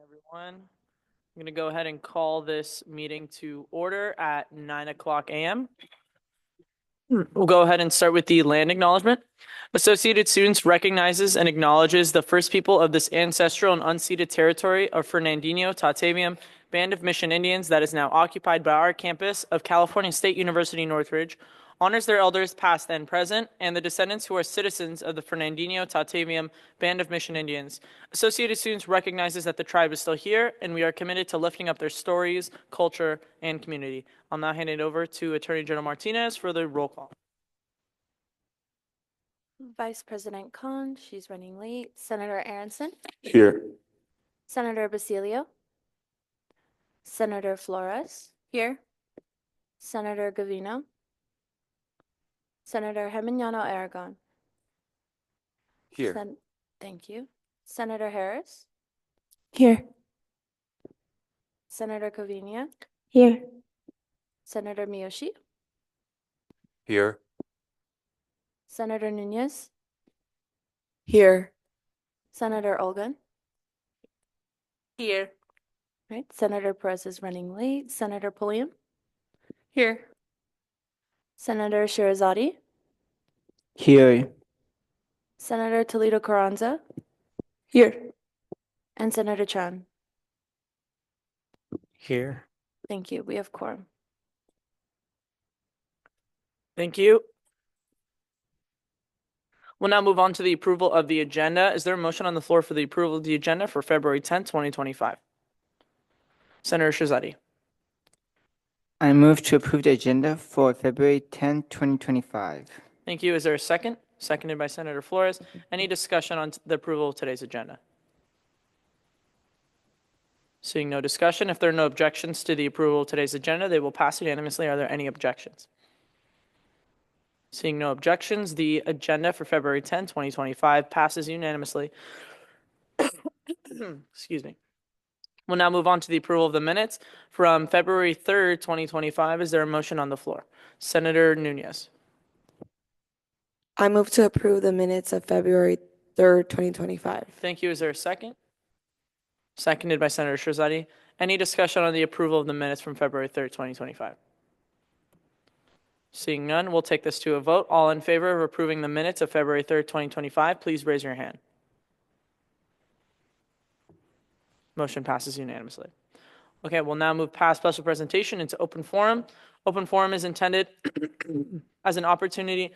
Everyone. I'm going to go ahead and call this meeting to order at 9:00 a.m. We'll go ahead and start with the land acknowledgement. Associated Students recognizes and acknowledges the first people of this ancestral and unceded territory of Fernandino Tataviam Band of Mission Indians that is now occupied by our campus of California State University Northridge, honors their elders past and present, and the descendants who are citizens of the Fernandino Tataviam Band of Mission Indians. Associated Students recognizes that the tribe is still here, and we are committed to lifting up their stories, culture, and community. I'll now hand it over to Attorney General Martinez for the roll call. Vice President Khan, she's running late. Senator Aronson, Here. Senator Basilio, Senator Flores, here. Senator Gavino, Senator Geminiano Aragon. Here. Thank you. Senator Harris, Here. Senator Covina, Here. Senator Miyoshi, Here. Senator Nunez, Here. Senator Olgan. Here. Right. Senator Perez is running late. Senator Pulliam, Here. Senator Shirazadi, Here. Senator Toledo Carranza, Here. and Senator Chan. Here. Thank you. We have quorum. Thank you. We'll now move on to the approval of the agenda. Is there a motion on the floor for the approval of the agenda for February 10th, 2025? Senator Shahzadi. I move to approve the agenda for February 10, 2025. Thank you. Is there a second? Seconded by Senator Flores. Any discussion on the approval of today's agenda? Seeing no discussion, if there are no objections to the approval of today's agenda, they will pass unanimously. Are there any objections? Seeing no objections, the agenda for February 10, 2025 passes unanimously. Excuse me. We'll now move on to the approval of the minutes from February 3rd, 2025. Is there a motion on the floor? Senator Nunez. I move to approve the minutes of February 3rd, 2025. Thank you. Is there a second? Seconded by Senator Shahzadi. Any discussion on the approval of the minutes from February 3rd, 2025? Seeing none, we'll take this to a vote. All in favor of approving the minutes of February 3rd, 2025, please raise your hand. Motion passes unanimously. Okay, we'll now move past special presentation into open forum. Open forum is intended as an opportunity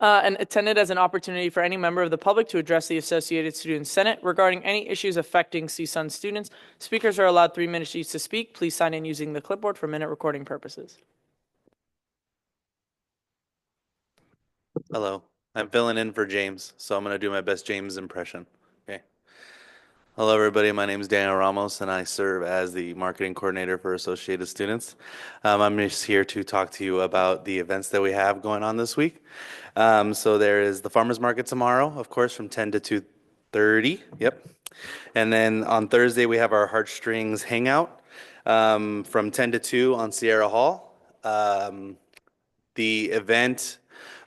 and intended as an opportunity for any member of the public to address the Associated Student Senate regarding any issues affecting CSUN students. Speakers are allowed 3 minutes each to speak. Please sign in using the clipboard for minute recording purposes. Hello. I'm filling in for James, so I'm going to do my best James impression. Okay. Hello, everybody. My name is Daniel Ramos, and I serve as the marketing coordinator for Associated Students. I'm just here to talk to you about the events that we have going on this week. So there is the farmers market tomorrow, of course, from 10 to 2:30. Yep. And then on Thursday, we have our Heartstrings Hangout from 10 to 2 on Sierra Hall. The event,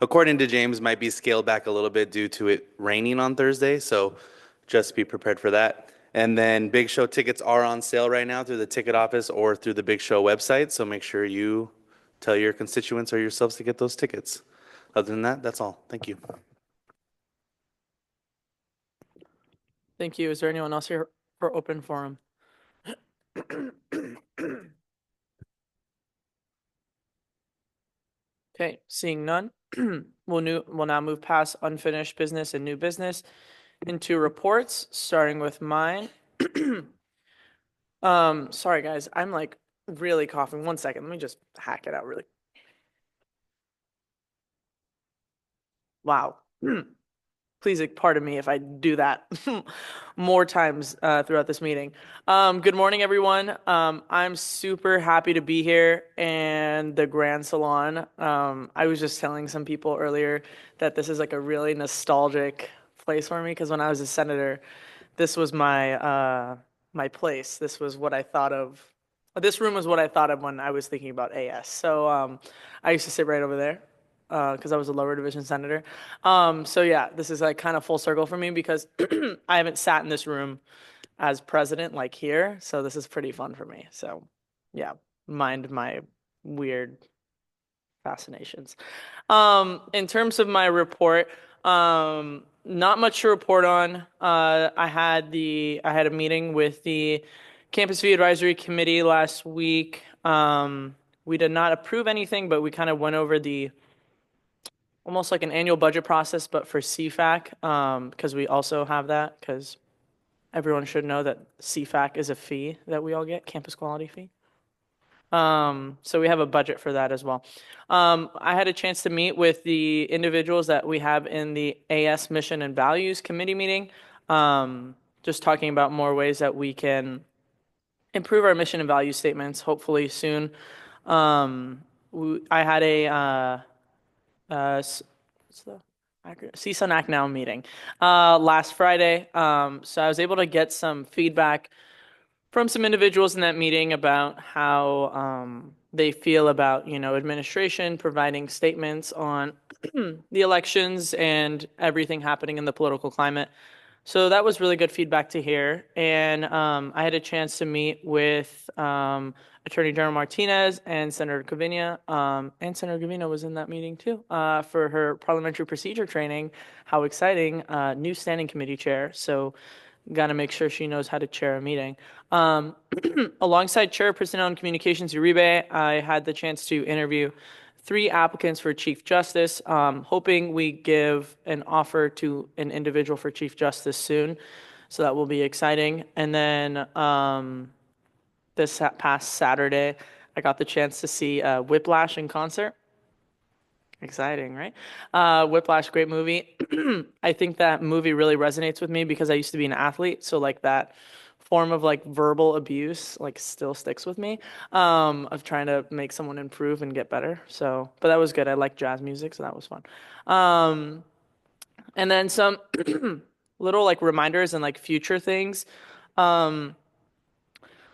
according to James, might be scaled back a little bit due to it raining on Thursday, so just be prepared for that. And then Big Show tickets are on sale right now through the ticket office or through the Big Show website, so make sure you tell your constituents or yourselves to get those tickets. Other than that, that's all. Thank you. Thank you. Is there anyone else here for open forum? Okay, seeing none, we'll now move past unfinished business and new business into reports, starting with mine. Sorry guys, I'm like really coughing. 1 second, let me just hack it out really. Wow. Please pardon me if I do that more times throughout this meeting. Good morning, everyone. I'm super happy to be here in the Grand Salon. I was just telling some people earlier that this is like a really nostalgic place for me because when I was a senator, this was my my place. This was what I thought of. This room was what I thought of when I was thinking about AS. So I used to sit right over there. because I was a lower division senator. So yeah, this is like kind of full circle for me because I haven't sat in this room as president like here, so this is pretty fun for me. So yeah, mind my weird fascinations. In terms of my report, not much to report on. I had a meeting with the Campus Fee Advisory Committee last week. We did not approve anything, but we kind of went over the almost like an annual budget process, but for CFAC, because we also have that, because everyone should know that CFAC is a fee that we all get, campus quality fee. So we have a budget for that as well. I had a chance to meet with the individuals that we have in the AS Mission and Values Committee meeting, just talking about more ways that we can improve our mission and value statements, hopefully soon. I had a what's the acronym? CSUN Act Now meeting last Friday. So I was able to get some feedback from some individuals in that meeting about how they feel about, administration providing statements on the elections and everything happening in the political climate. So that was really good feedback to hear. And I had a chance to meet with Attorney General Martinez and Senator Covina. And Senator Covina was in that meeting too for her parliamentary procedure training. How exciting! New standing committee chair. So got to make sure she knows how to chair a meeting. Alongside Chair Personnel and Communications Uribe, I had the chance to interview 3 applicants for Chief Justice, hoping we give an offer to an individual for Chief Justice soon. So that will be exciting. And then this past Saturday, I got the chance to see Whiplash in concert. Exciting, right? Whiplash, great movie. I think that movie really resonates with me because I used to be an athlete, so like that form of like verbal abuse like still sticks with me of trying to make someone improve and get better. So, but that was good. I like jazz music, so that was fun. And then some little like reminders and like future things. There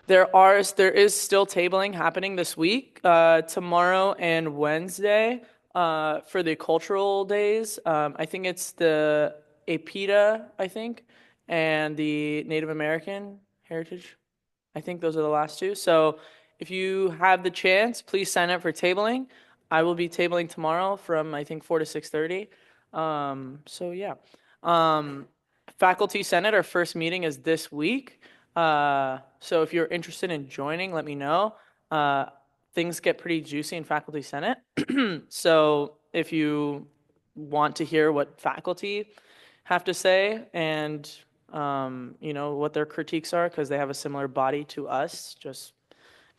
is still tabling happening this week, tomorrow and Wednesday, for the cultural days. I think it's the APITA, I think, and the Native American Heritage. I think those are the last 2. So if you have the chance, please sign up for tabling. I will be tabling tomorrow from I think 4 to 6:30. So yeah. Faculty Senate, our first meeting is this week. So if you're interested in joining, let me know. Things get pretty juicy in Faculty Senate. So if you want to hear what faculty have to say and, what their critiques are, because they have a similar body to us, just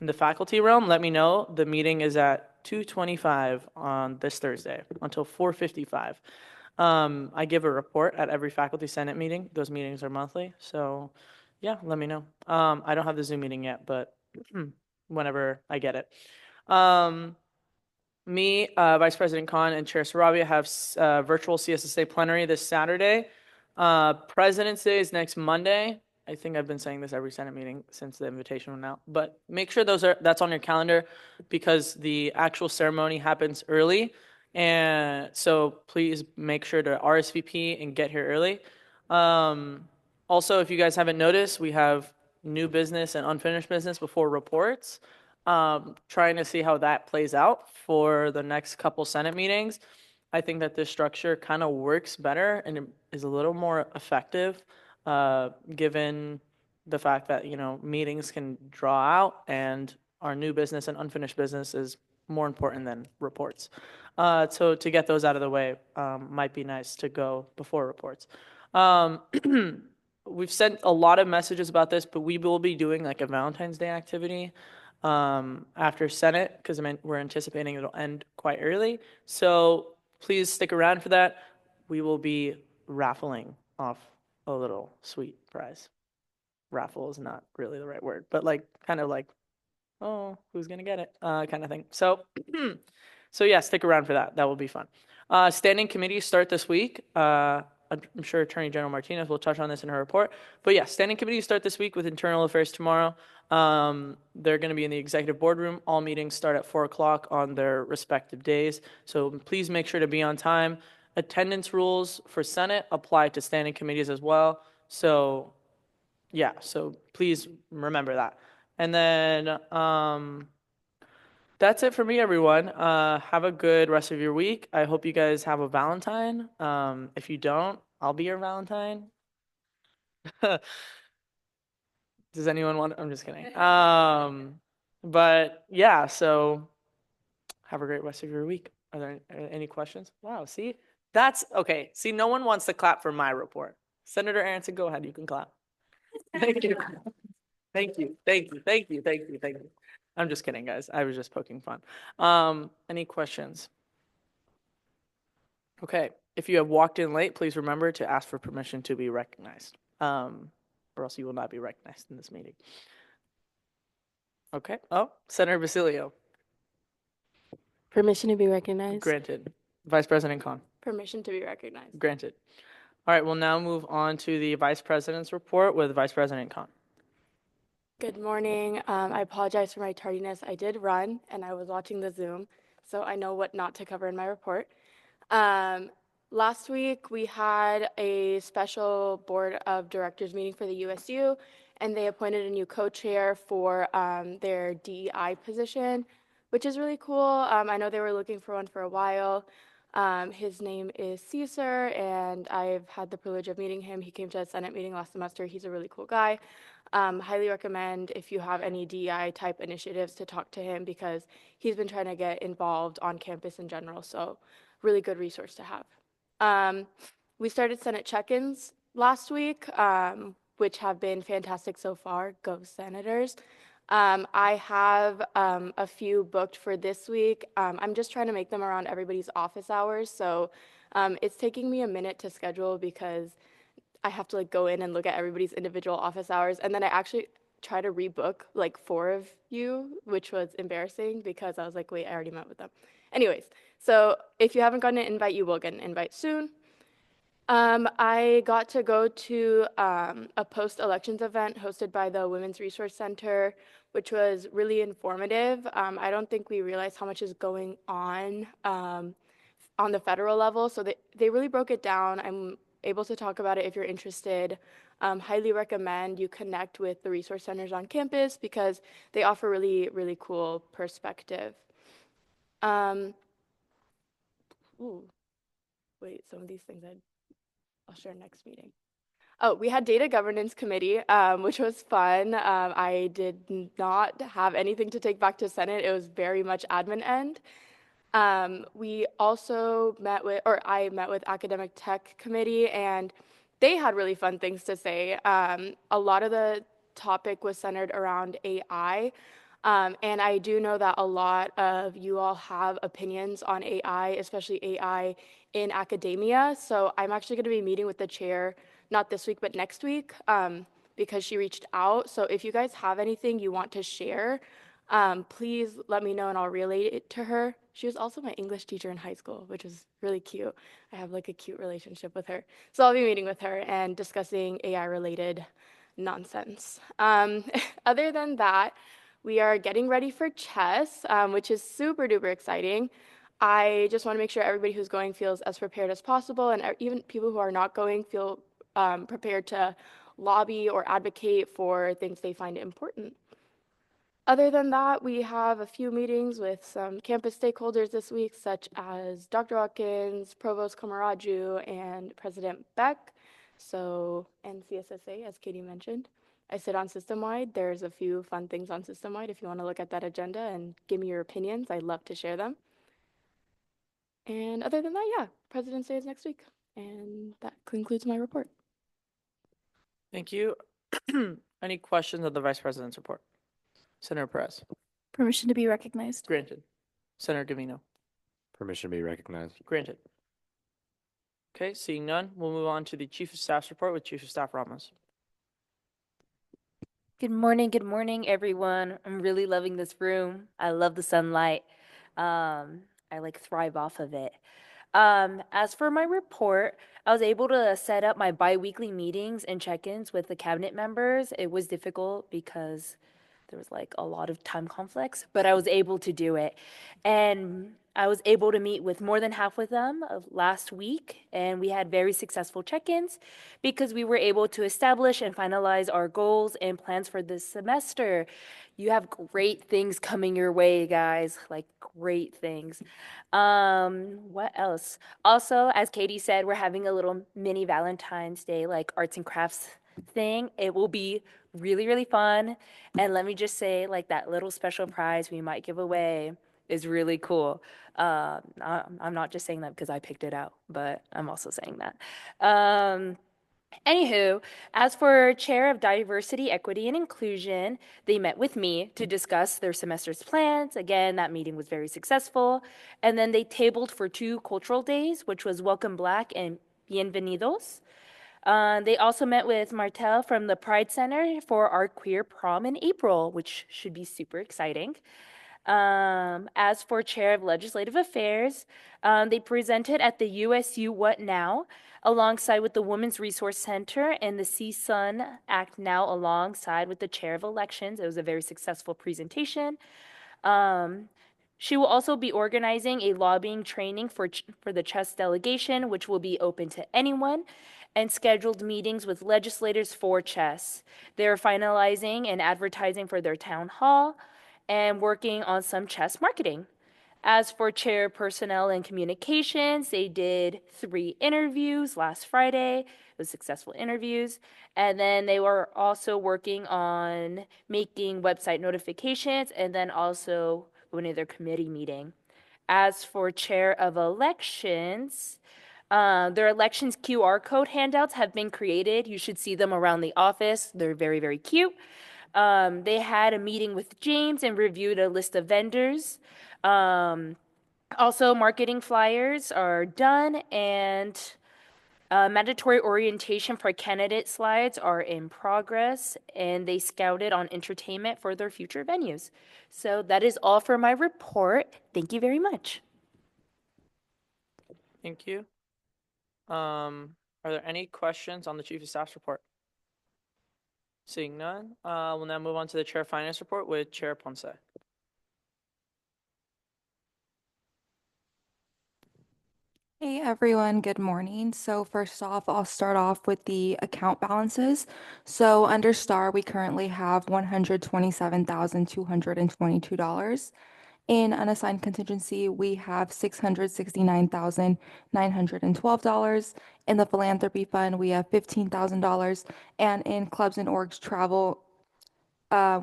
in the faculty realm, let me know. The meeting is at 2:25 on this Thursday until 4:55. I give a report at every Faculty Senate meeting. Those meetings are monthly. So yeah, let me know. I don't have the Zoom meeting yet, but whenever I get it. Me, Vice President Khan, and Chair Sarabia have virtual CSSA plenary this Saturday. President's Day is next Monday. I think I've been saying this every Senate meeting since the invitation went out, but make sure that's on your calendar because the actual ceremony happens early. And so please make sure to RSVP and get here early. Also, if you guys haven't noticed, we have new business and unfinished business before reports. Trying to see how that plays out for the next couple Senate meetings. I think that this structure kind of works better and it is a little more effective, given the fact that, meetings can draw out and our new business and unfinished business is more important than reports. So to get those out of the way, might be nice to go before reports. We've sent a lot of messages about this, but we will be doing like a Valentine's Day activity after Senate because we're anticipating it'll end quite early. So please stick around for that. We will be raffling off a little sweet prize. Raffle is not really the right word, but like kind of like, oh, who's gonna get it? Kind of thing. So, so yeah, stick around for that. That will be fun. Standing committees start this week. I'm sure Attorney General Martinez will touch on this in her report. But yeah, standing committees start this week with internal affairs tomorrow. They're going to be in the executive boardroom. All meetings start at 4 o'clock on their respective days. So please make sure to be on time. Attendance rules for Senate apply to standing committees as well. So yeah, so please remember that. And then that's it for me, everyone. Have a good rest of your week. I hope you guys have a Valentine. If you don't, I'll be your Valentine. Does anyone want? I'm just kidding. But yeah, so have a great rest of your week. Are there any questions? Wow, see? That's okay. See, no one wants to clap for my report. Senator Aronson, go ahead. You can clap. Thank you. Thank you. Thank you. Thank you. Thank you. Thank you. I'm just kidding, guys. I was just poking fun. Any questions? Okay. If you have walked in late, please remember to ask for permission to be recognized. Or else you will not be recognized in this meeting. Okay. Oh, Senator Basilio. Permission to be recognized. Granted. Vice President Khan. Permission to be recognized. Granted. All right, we'll now move on to the Vice President's report with Vice President Khan. Good morning. I apologize for my tardiness. I did run and I was watching the Zoom, so I know what not to cover in my report. Last week, we had a special board of directors meeting for the USU, and they appointed a new co-chair for their DEI position, which is really cool. I know they were looking for one for a while. His name is Caesar, and I've had the privilege of meeting him. He came to a Senate meeting last semester. He's a really cool guy. Highly recommend if you have any DEI type initiatives to talk to him because he's been trying to get involved on campus in general. So really good resource to have. We started Senate check-ins last week, which have been fantastic so far. Go Senators. I have a few booked for this week. I'm just trying to make them around everybody's office hours. So it's taking me a minute to schedule because I have to like go in and look at everybody's individual office hours. And then I actually try to rebook like 4 of you, which was embarrassing because I was like, wait, I already met with them. Anyways, so if you haven't gotten an invite, you will get an invite soon. I got to go to a post-elections event hosted by the Women's Resource Center, which was really informative. I don't think we realized how much is going on the federal level. So they really broke it down. I'm able to talk about it if you're interested. Highly recommend you connect with the resource centers on campus because they offer really, really cool perspective. Wait, some of these things I'll share next meeting. Oh, we had data governance committee, which was fun. I did not have anything to take back to Senate. It was very much admin end. We also I met with academic tech committee and they had really fun things to say. A lot of the topic was centered around AI. And I do know that a lot of you all have opinions on AI, especially AI in academia. So I'm actually going to be meeting with the chair, not this week, but next week, because she reached out. So if you guys have anything you want to share, please let me know and I'll relay it to her. She was also my English teacher in high school, which is really cute. I have like a cute relationship with her. So I'll be meeting with her and discussing AI related nonsense. Other than that, we are getting ready for chess, which is super duper exciting. I just want to make sure everybody who's going feels as prepared as possible, and even people who are not going feel prepared to lobby or advocate for things they find important. Other than that, we have a few meetings with some campus stakeholders this week, such as Dr. Watkins, Provost Kamaraju, and President Beck, and CSSA, as Katie mentioned. I sit on system-wide. There's a few fun things on system-wide. If you want to look at that agenda and give me your opinions, I'd love to share them. And other than that, yeah, President's Day is next week. And that concludes my report. Thank you. Any questions on the Vice President's report? Senator Perez. Permission to be recognized. Granted. Senator Gavino. Permission to be recognized. Granted. Okay, seeing none, we'll move on to the Chief of Staff's report with Chief of Staff Ramos. Good morning, everyone. I'm really loving this room. I love the sunlight. I like thrive off of it. As for my report, I was able to set up my bi-weekly meetings and check-ins with the cabinet members. It was difficult because there was like a lot of time conflicts, but I was able to do it. And I was able to meet with more than half of them last week, and we had very successful check-ins because we were able to establish and finalize our goals and plans for this semester. You have great things coming your way, guys, like great things. What else? Also, as Katie said, we're having a little mini Valentine's Day, like arts and crafts thing. It will be really, really fun. And let me just say, like, that little special prize we might give away is really cool. I'm not just saying that because I picked it out, but I'm also saying that. Anywho, as for Chair of Diversity, Equity, and Inclusion, they met with me to discuss their semester's plans. Again, that meeting was very successful. And then they tabled for 2 cultural days, which was Welcome Black and Bienvenidos. They also met with Martel from the Pride Center for our queer prom in April, which should be super exciting. As for Chair of Legislative Affairs, they presented at the USU What Now, alongside with the Women's Resource Center and the CSUN Act Now, alongside with the Chair of Elections. It was a very successful presentation. She will also be organizing a lobbying training for the chess delegation, which will be open to anyone, and scheduled meetings with legislators for chess. They're finalizing and advertising for their town hall and working on some chess marketing. As for chair personnel and communications, they did 3 interviews last Friday. It was successful interviews. And then they were also working on making website notifications and then also going to their committee meeting. As for chair of elections, their elections QR code handouts have been created. You should see them around the office. They're very, very cute. They had a meeting with James and reviewed a list of vendors. Also, marketing flyers are done, and mandatory orientation for candidate slides are in progress, and they scouted on entertainment for their future venues. So that is all for my report. Thank you very much. Thank you. Are there any questions on the Chief of Staff's report? Seeing none, we'll now move on to the Chair of Finance report with Chair Ponce. Hey everyone, good morning. So first off, I'll start off with the account balances. So under STAR, we currently have $127,222. In unassigned contingency, we have $669,912. In the philanthropy fund, we have $15,000. And in clubs and orgs travel,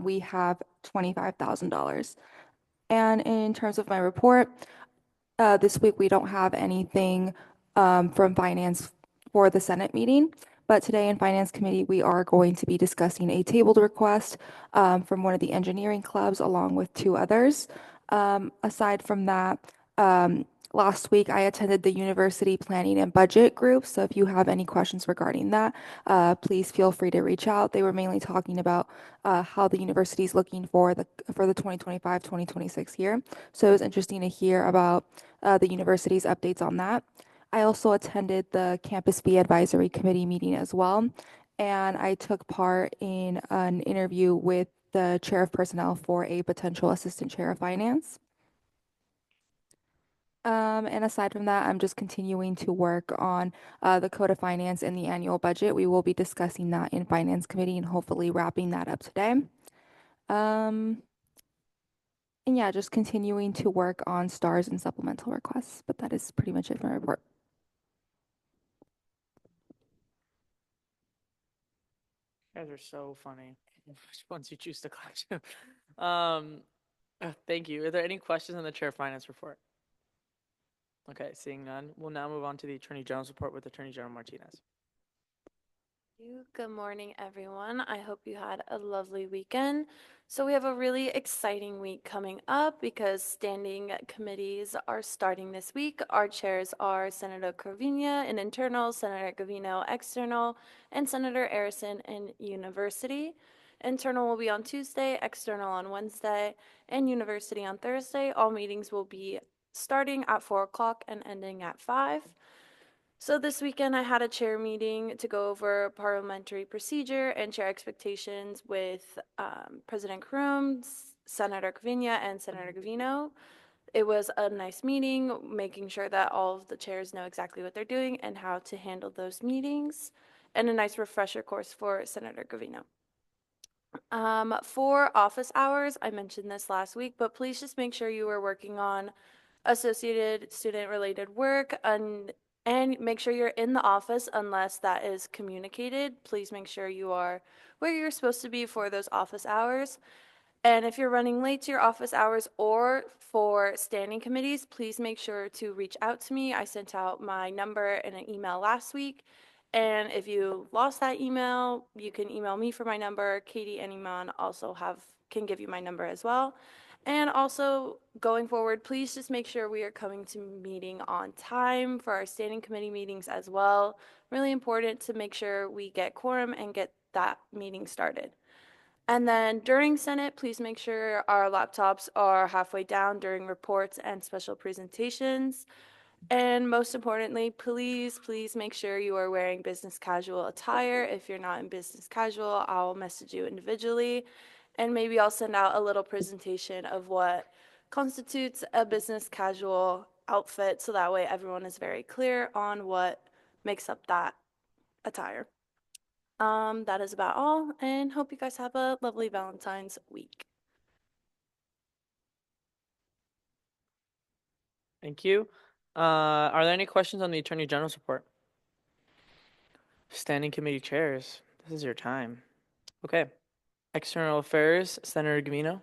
we have $25,000. And in terms of my report, this week we don't have anything from finance for the Senate meeting, but today in Finance Committee, we are going to be discussing a tabled request from one of the engineering clubs along with 2 others. Aside from that, last week I attended the university planning and budget group. So if you have any questions regarding that, please feel free to reach out. They were mainly talking about how the university is looking for the 2025-2026 year. So it was interesting to hear about the university's updates on that. I also attended the Campus Fee Advisory Committee meeting as well, and I took part in an interview with the Chair of Personnel for a potential Assistant Chair of Finance. And aside from that, I'm just continuing to work on the Code of Finance and the annual budget. We will be discussing that in Finance Committee and hopefully wrapping that up today. And yeah, just continuing to work on stars and supplemental requests, but that is pretty much it for my report. You guys are so funny. Which ones you choose to clap to. Thank you. Are there any questions on the Chair of Finance report? Okay, seeing none, we'll now move on to the Attorney General's report with Attorney General Martinez. Good morning, everyone. I hope you had a lovely weekend. So we have a really exciting week coming up because standing committees are starting this week. Our chairs are Senator Crovina in internal, Senator Gavino external, and Senator Harrison in university. Internal will be on Tuesday, external on Wednesday, and university on Thursday. All meetings will be starting at 4 o'clock and ending at 5. So this weekend I had a chair meeting to go over parliamentary procedure and chair expectations with President Karum, Senator Covina, and Senator Gavino. It was a nice meeting, making sure that all of the chairs know exactly what they're doing and how to handle those meetings, and a nice refresher course for Senator Gavino. For office hours, I mentioned this last week, but please just make sure you are working on associated student-related work and make sure you're in the office unless that is communicated. Please make sure you are where you're supposed to be for those office hours. And if you're running late to your office hours or for standing committees, please make sure to reach out to me. I sent out my number in an email last week. And if you lost that email, you can email me for my number. Katie and Iman also can give you my number as well. And also, going forward, please just make sure we are coming to meeting on time for our standing committee meetings as well. Really important to make sure we get quorum and get that meeting started. And then during Senate, please make sure our laptops are halfway down during reports and special presentations. And most importantly, please make sure you are wearing business casual attire. If you're not in business casual, I'll message you individually. And maybe I'll send out a little presentation of what constitutes a business casual outfit so that way everyone is very clear on what makes up that attire. That is about all, and hope you guys have a lovely Valentine's week. Thank you. Are there any questions on the Attorney General's report? Standing committee chairs, this is your time. Okay. External Affairs, Senator Gavino.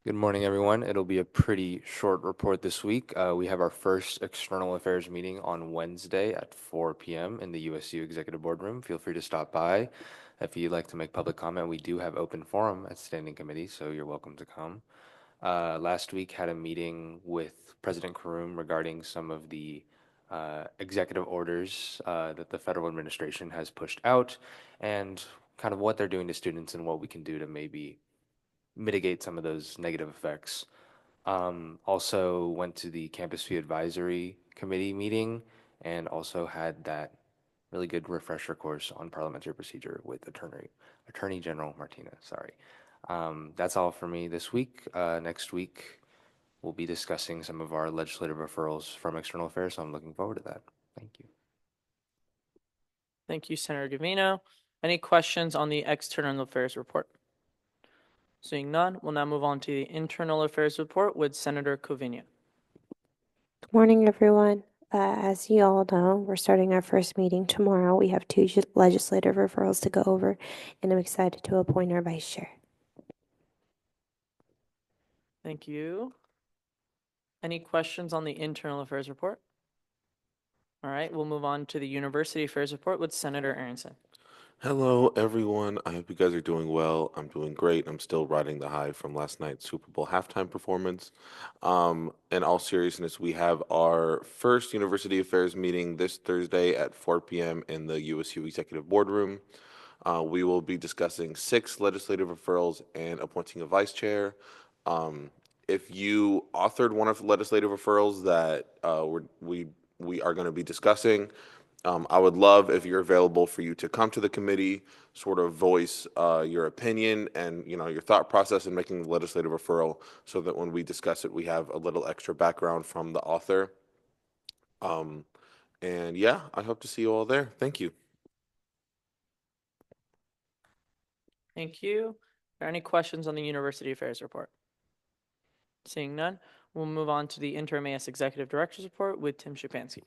Good morning, everyone. It'll be a pretty short report this week. We have our first External Affairs meeting on Wednesday at 4 p.m. in the USU Executive Boardroom. Feel free to stop by. If you'd like to make public comment, we do have open forum at Standing Committee, so you're welcome to come. Last week had a meeting with President Karum regarding some of the executive orders that the federal administration has pushed out and kind of what they're doing to students and what we can do to maybe mitigate some of those negative effects. Also went to the Campus Fee Advisory Committee meeting and also had that really good refresher course on parliamentary procedure with Attorney General Martinez. Sorry. That's all for me this week. Next week, we'll be discussing some of our legislative referrals from External Affairs, so I'm looking forward to that. Thank you. Thank you, Senator Gavino. Any questions on the External Affairs report? Seeing none, we'll now move on to the Internal Affairs report with Senator Covina. Good morning, everyone. As you all know, we're starting our first meeting tomorrow. We have 2 legislative referrals to go over, and I'm excited to appoint our vice chair. Thank you. Any questions on the Internal Affairs report? All right, we'll move on to the University Affairs report with Senator Aronson. Hello, everyone. I hope you guys are doing well. I'm doing great. I'm still riding the high from last night's Super Bowl halftime performance. In all seriousness, we have our first University Affairs meeting this Thursday at 4 p.m. in the USU Executive Boardroom. We will be discussing 6 legislative referrals and appointing a vice chair. If you authored one of the legislative referrals that we are going to be discussing, I would love if you're available for you to come to the committee, sort of voice your opinion and your thought process in making the legislative referral, so that when we discuss it, we have a little extra background from the author. And yeah, I hope to see you all there. Thank you. Thank you. Are there any questions on the University Affairs report? Seeing none, we'll move on to the Interim AS Executive Director's report with Tim Szypanski.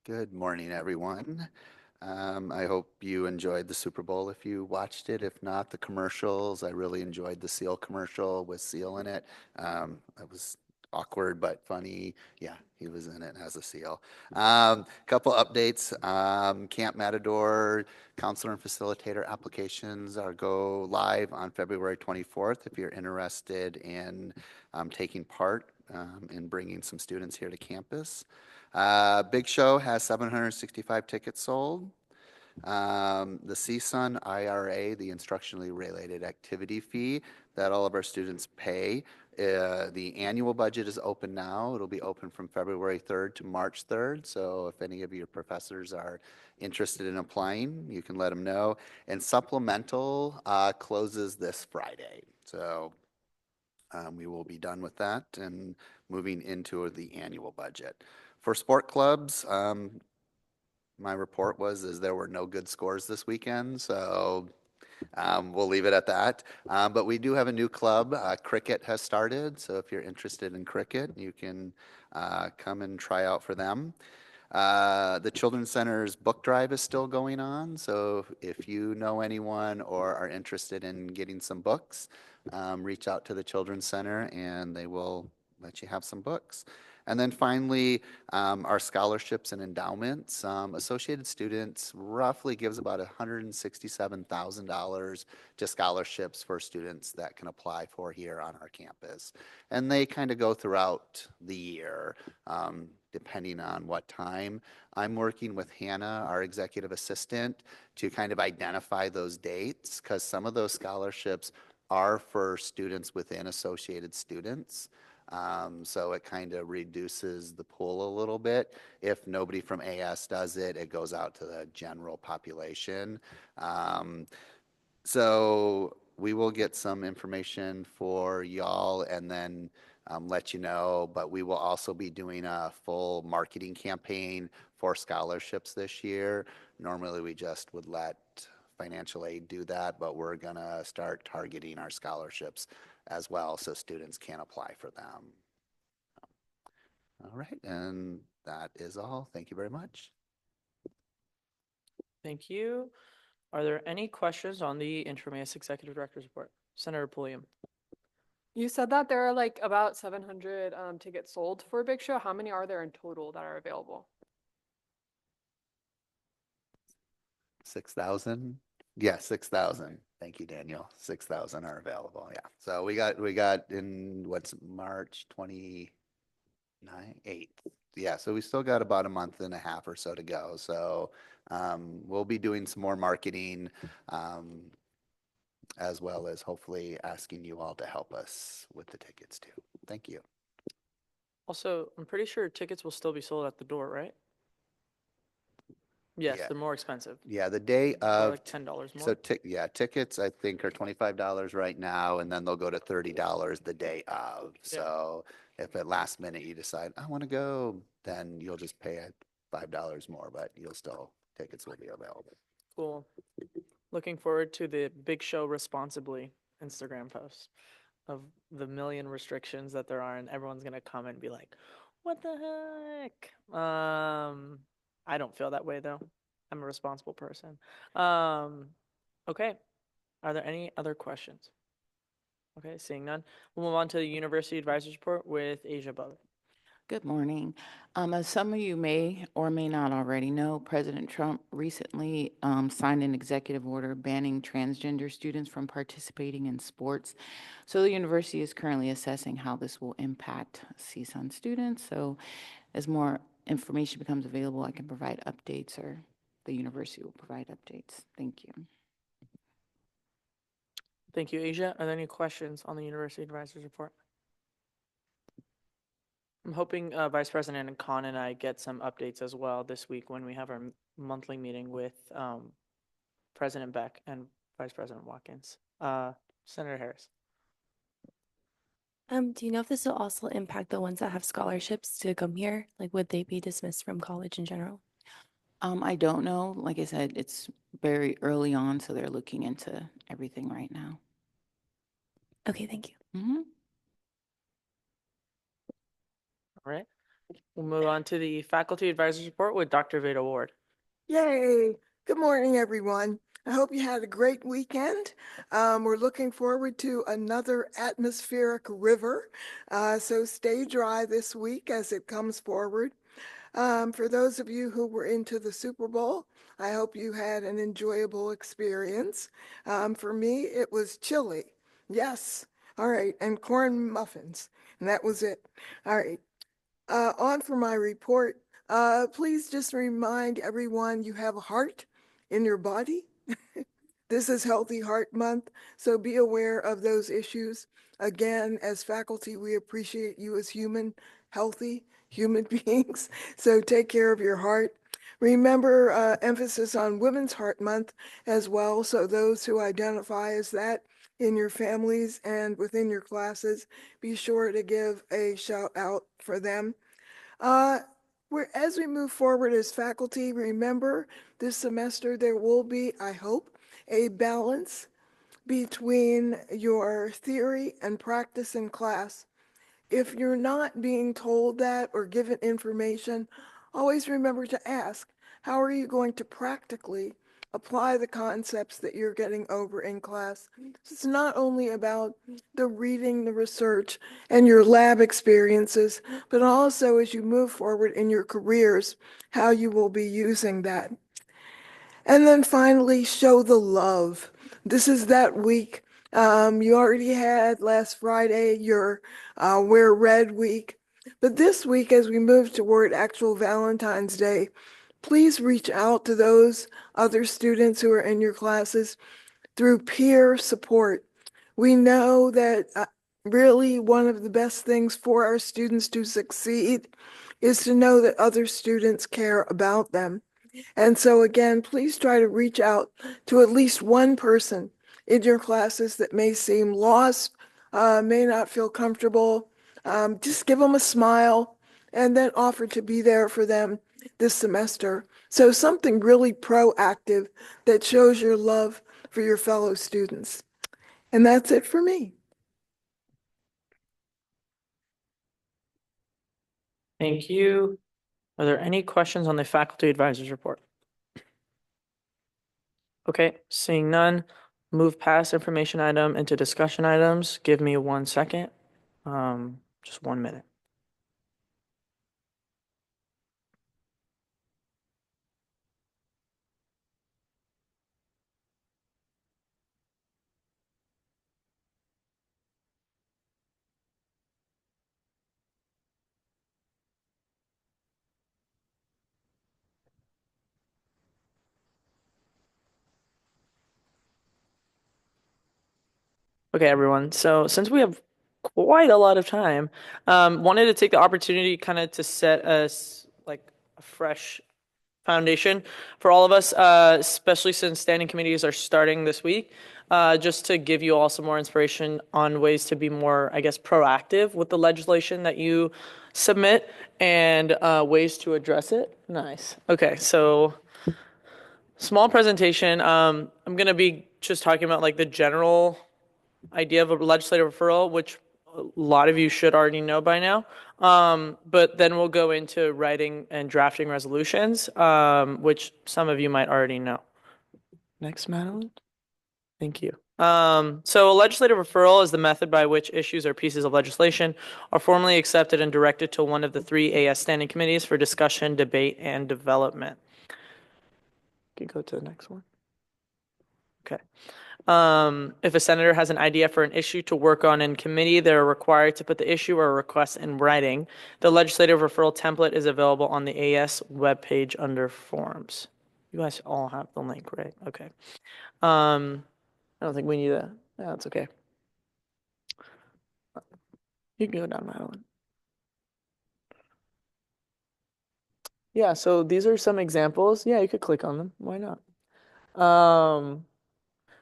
Good morning, everyone. I hope you enjoyed the Super Bowl if you watched it. If not, the commercials. I really enjoyed the Seal commercial with Seal in it. It was awkward but funny. Yeah, he was in it as a Seal. Couple updates. Camp Matador counselor and facilitator applications are go live on February 24th if you're interested in taking part in bringing some students here to campus. Big Show has 765 tickets sold. The CSUN IRA, the instructionally related activity fee that all of our students pay. The annual budget is open now. It'll be open from February 3rd to March 3rd. So if any of your professors are interested in applying, you can let them know. And supplemental closes this Friday. So we will be done with that and moving into the annual budget. For sport clubs, my report is there were no good scores this weekend, so we'll leave it at that. But we do have a new club. Cricket has started, so if you're interested in cricket, you can come and try out for them. The Children's Center's book drive is still going on, so if you know anyone or are interested in getting some books, reach out to the Children's Center and they will let you have some books. And then finally, our scholarships and endowments. Associated Students roughly gives about $167,000 to scholarships for students that can apply for here on our campus. And they kind of go throughout the year, depending on what time. I'm working with Hannah, our executive assistant, to kind of identify those dates because some of those scholarships are for students within Associated Students. So it kind of reduces the pool a little bit. If nobody from AS does it, it goes out to the general population. So we will get some information for y'all and then let you know, but we will also be doing a full marketing campaign for scholarships this year. Normally we just would let financial aid do that, but we're gonna start targeting our scholarships as well so students can apply for them. All right, and that is all. Thank you very much. Thank you. Are there any questions on the Intramuros Executive Director's report? Senator Pulliam. You said that there are like about 700 tickets sold for Big Show. How many are there in total that are available? 6,000? Yeah, 6,000. Thank you, Daniel. 6,000 are available. Yeah. So we got in what's March 29th, 8th. Yeah. So we still got about a month and a half or so to go. So we'll be doing some more marketing as well as hopefully asking you all to help us with the tickets too. Thank you. Also, I'm pretty sure tickets will still be sold at the door, right? Yes, Yeah. they're more expensive. Yeah, the day Or of. like $10 more. So tickets I think are $25 right now, and then they'll go to $30 the day of. So if at last minute you decide I want to go, then you'll just pay $5 more, but tickets will be available. Cool. Looking forward to the Big Show Responsibly Instagram post of the million restrictions that there are, and everyone's gonna comment and be like, "What the heck?" I don't feel that way though. I'm a responsible person. Okay. Are there any other questions? Okay, seeing none, we'll move on to the University Advisors Report with Asia Butler. Good morning. As some of you may or may not already know, President Trump recently signed an executive order banning transgender students from participating in sports. So the university is currently assessing how this will impact CSUN students. So as more information becomes available, I can provide updates or the university will provide updates. Thank you. Thank you, Asia. Are there any questions on the University Advisors Report? I'm hoping Vice President Khan and I get some updates as well this week when we have our monthly meeting with President Beck and Vice President Watkins. Senator Harris. Do you know if this will also impact the ones that have scholarships to come here? Like, would they be dismissed from college in general? I don't know. Like I said, it's very early on, so they're looking into everything right now. Okay, thank you. All right. We'll move on to the Faculty Advisors Report with Dr. Veda Ward. Yay! Good morning, everyone. I hope you had a great weekend. We're looking forward to another atmospheric river, so stay dry this week as it comes forward. For those of you who were into the Super Bowl, I hope you had an enjoyable experience. For me, it was chili. Yes. All right. And corn muffins. And that was it. All right. On for my report. Please just remind everyone you have a heart in your body. This is Healthy Heart Month, so be aware of those issues. Again, as faculty, we appreciate you as healthy human beings. So take care of your heart. Remember, emphasis on Women's Heart Month as well. So those who identify as that in your families and within your classes, be sure to give a shout out for them. As we move forward as faculty, remember this semester there will be, I hope, a balance between your theory and practice in class. If you're not being told that or given information, always remember to ask, how are you going to practically apply the concepts that you're getting over in class? It's not only about the reading, the research, and your lab experiences, but also as you move forward in your careers, how you will be using that. And then finally, show the love. This is that week. You already had last Friday your Wear Red week. But this week, as we move toward actual Valentine's Day, please reach out to those other students who are in your classes through peer support. We know that really one of the best things for our students to succeed is to know that other students care about them. And so again, please try to reach out to at least one person in your classes that may seem lost, may not feel comfortable. Just give them a smile and then offer to be there for them this semester. So something really proactive that shows your love for your fellow students. And that's it for me. Thank you. Are there any questions on the faculty advisors report? Okay, seeing none, move past information item into discussion items. Give me 1 second. Just 1 minute. Okay, everyone. So since we have quite a lot of time, wanted to take the opportunity kind of to set us like a fresh foundation for all of us, especially since standing committees are starting this week, just to give you all some more inspiration on ways to be more, I guess, proactive with the legislation that you submit and ways to address it. Nice. Okay, so small presentation. I'm going to be just talking about like the general idea of a legislative referral, which a lot of you should already know by now. But then we'll go into writing and drafting resolutions, which some of you might already know. Next, Madeline. Thank you. So a legislative referral is the method by which issues or pieces of legislation are formally accepted and directed to one of the 3 AS standing committees for discussion, debate, and development. You can go to the next one. Okay. If a senator has an idea for an issue to work on in committee, they're required to put the issue or request in writing. The legislative referral template is available on the AS webpage under forms. You guys all have the link, right? Okay. I don't think we need that. No, that's okay. You can go down, Madeline. Yeah, so these are some examples. Yeah, you could click on them. Why not?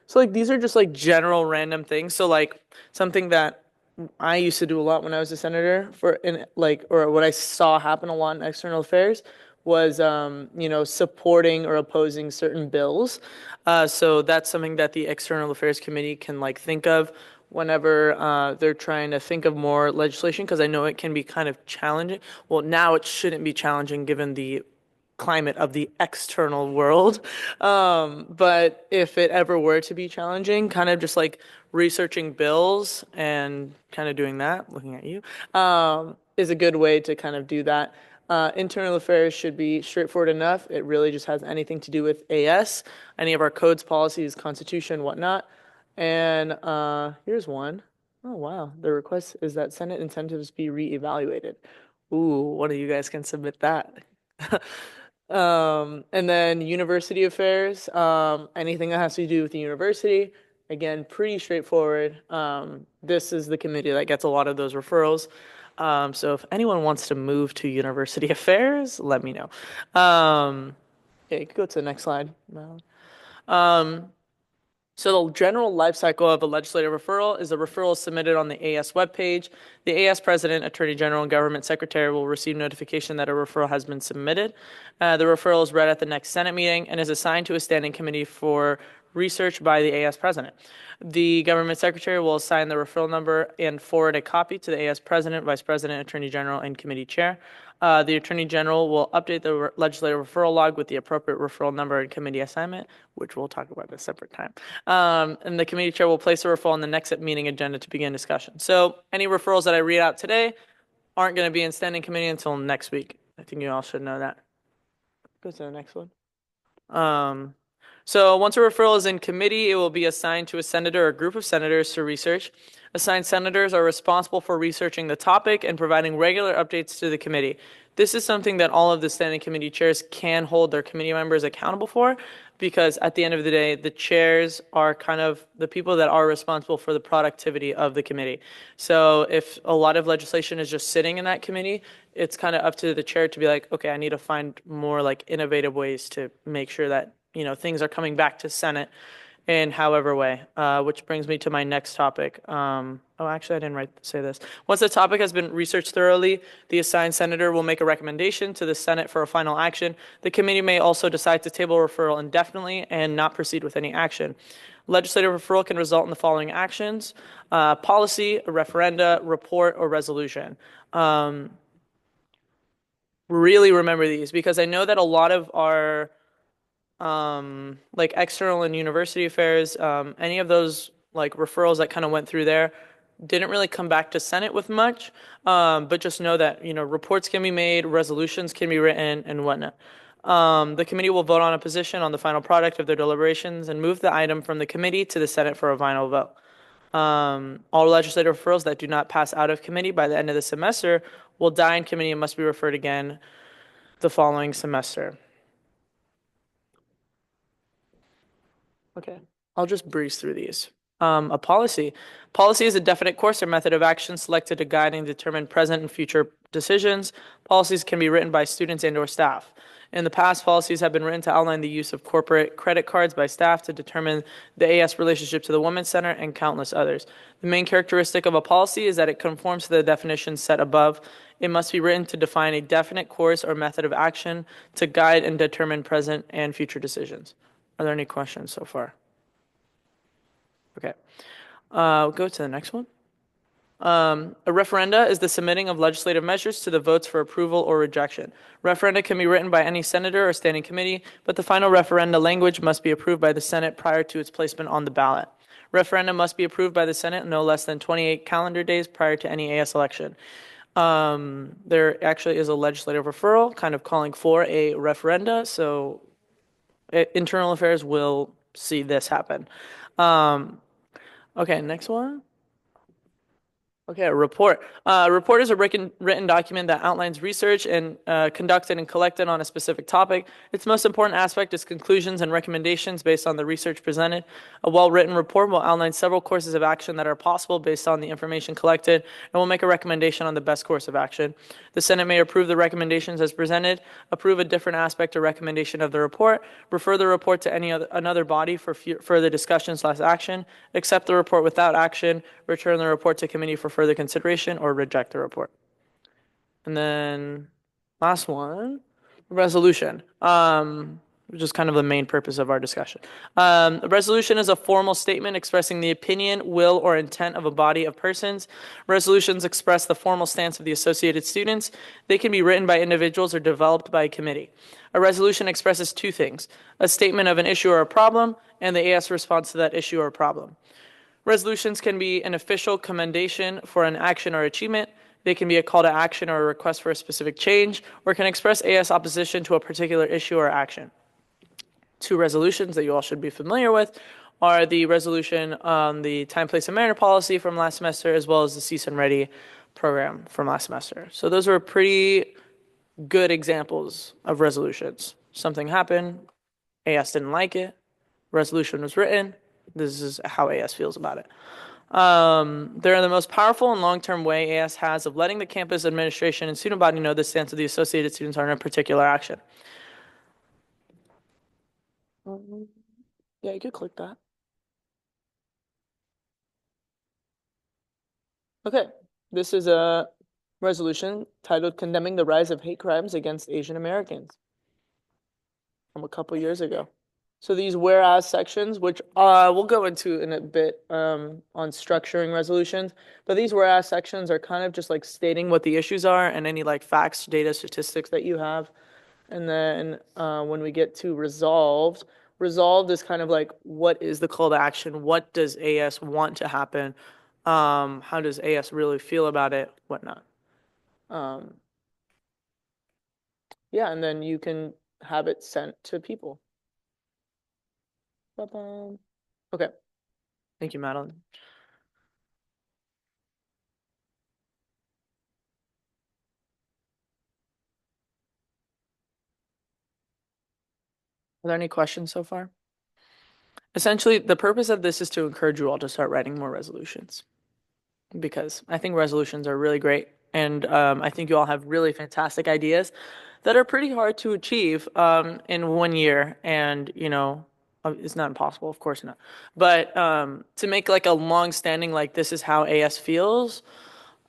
So like these are just like general random things. So like something that I used to do a lot when I was a senator or what I saw happen a lot in external affairs was supporting or opposing certain bills. So that's something that the External Affairs Committee can like think of whenever they're trying to think of more legislation, because I know it can be kind of challenging. Well, now it shouldn't be challenging given the climate of the external world. But if it ever were to be challenging, kind of just like researching bills and kind of doing that, looking at you, is a good way to kind of do that. Internal affairs should be straightforward enough. It really just has anything to do with AS, any of our codes, policies, constitution, whatnot. And here's one. Oh, wow. The request is that Senate incentives be reevaluated. Ooh, one of you guys can submit that. And then university affairs, anything that has to do with the university, again, pretty straightforward. This is the committee that gets a lot of those referrals. So if anyone wants to move to university affairs, let me know. Yeah, you can go to the next slide, Madeline. So the general life cycle of a legislative referral is a referral submitted on the AS webpage. The AS president, attorney general, and government secretary will receive notification that a referral has been submitted. The referral is read at the next Senate meeting and is assigned to a standing committee for research by the AS president. The government secretary will assign the referral number and forward a copy to the AS president, vice president, attorney general, and committee chair. The Attorney General will update the legislative referral log with the appropriate referral number and committee assignment, which we'll talk about at a separate time. And the committee chair will place a referral on the next meeting agenda to begin discussion. So any referrals that I read out today aren't going to be in standing committee until next week. I think you all should know that. Go to the next one. So once a referral is in committee, it will be assigned to a senator or group of senators to research. Assigned senators are responsible for researching the topic and providing regular updates to the committee. This is something that all of the standing committee chairs can hold their committee members accountable for, because at the end of the day, the chairs are kind of the people that are responsible for the productivity of the committee. So if a lot of legislation is just sitting in that committee, it's kind of up to the chair to be like, okay, I need to find more like innovative ways to make sure that, you know, things are coming back to Senate in however way, which brings me to my next topic. Actually, I didn't say this. Once the topic has been researched thoroughly, the assigned senator will make a recommendation to the Senate for a final action. The committee may also decide to table referral indefinitely and not proceed with any action. Legislative referral can result in the following actions: policy, a referenda, report, or resolution. Really remember these, because I know that a lot of our like external and university affairs, any of those like referrals that kind of went through there didn't really come back to Senate with much, but just know that, you know, reports can be made, resolutions can be written, and whatnot. The committee will vote on a position on the final product of their deliberations and move the item from the committee to the Senate for a final vote. All legislative referrals that do not pass out of committee by the end of the semester will die in committee and must be referred again the following semester. Okay, I'll just breeze through these. A policy. Policy is a definite course or method of action selected to guide and determine present and future decisions. Policies can be written by students and/or staff. In the past, policies have been written to outline the use of corporate credit cards by staff to determine the AS relationship to the Women's Center and countless others. The main characteristic of a policy is that it conforms to the definitions set above. It must be written to define a definite course or method of action to guide and determine present and future decisions. Are there any questions so far? Okay. We'll go to the next one. A referenda is the submitting of legislative measures to the votes for approval or rejection. Referenda can be written by any senator or standing committee, but the final referenda language must be approved by the Senate prior to its placement on the ballot. Referenda must be approved by the Senate no less than 28 calendar days prior to any AS election. There actually is a legislative referral kind of calling for a referenda, so internal affairs will see this happen. Okay, next one. Okay, a report. A report is a written document that outlines research and conducted and collected on a specific topic. Its most important aspect is conclusions and recommendations based on the research presented. A well-written report will outline several courses of action that are possible based on the information collected and will make a recommendation on the best course of action. The Senate may approve the recommendations as presented, approve a different aspect or recommendation of the report, refer the report to another body for further discussion/action, accept the report without action, return the report to committee for further consideration, or reject the report. And then last one, resolution, which is kind of the main purpose of our discussion. A resolution is a formal statement expressing the opinion, will, or intent of a body of persons. Resolutions express the formal stance of the associated students. They can be written by individuals or developed by a committee. A resolution expresses two things: a statement of an issue or a problem, and the AS response to that issue or problem. Resolutions can be an official commendation for an action or achievement. They can be a call to action or a request for a specific change, or can express AS opposition to a particular issue or action. Two resolutions that you all should be familiar with are the resolution on the time, place, and manner policy from last semester, as well as the Cease and Ready program from last semester. So those are pretty good examples of resolutions. something happened, AS didn't like it, resolution was written, this is how AS feels about it. They're the most powerful and long-term way AS has of letting the campus administration and student body know the stance of the associated students on a particular action. Yeah, you could click that. Okay, this is a resolution titled Condemning the Rise of Hate Crimes Against Asian Americans from a couple years ago. So these whereas sections, which we'll go into in a bit on structuring resolutions, but these whereas sections are kind of just like stating what the issues are and any like facts, data, statistics that you have. And then when we get to resolved is kind of like what is the call to action? What does AS want to happen? How does AS really feel about it? Whatnot. Yeah, and then you can have it sent to people. Ba-bum. Okay. Thank you, Madeline. Are there any questions so far? Essentially, the purpose of this is to encourage you all to start writing more resolutions, because I think resolutions are really great, and I think you all have really fantastic ideas that are pretty hard to achieve in 1 year, and it's not impossible, of course not, but to make like a long-standing like this is how AS feels,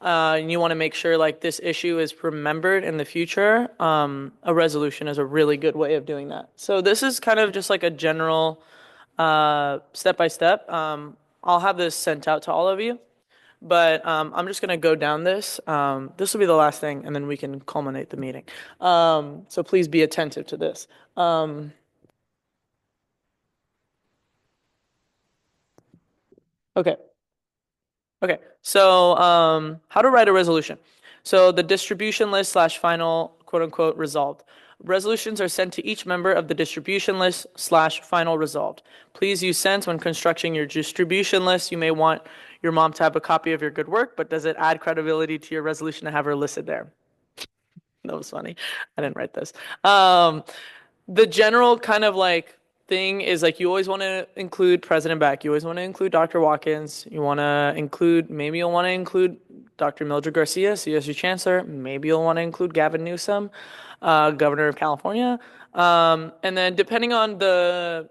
and you want to make sure like this issue is remembered in the future, a resolution is a really good way of doing that. So this is kind of just like a general step by step. I'll have this sent out to all of you, but I'm just going to go down this. This will be the last thing, and then we can culminate the meeting. So please be attentive to this. Okay. Okay, so how to write a resolution. So the distribution list / final quote unquote resolved. Resolutions are sent to each member of the distribution list / final resolved. Please use sense when constructing your distribution list. You may want your mom to have a copy of your good work, but does it add credibility to your resolution to have her listed there? That was funny. I didn't write this. The general kind of like thing is like you always want to include President Beck. You always want to include Dr. Watkins. You want to include, maybe you'll want to include Dr. Mildred Garcia, CSU Chancellor. Maybe you'll want to include Gavin Newsom, Governor of California. And then depending on the,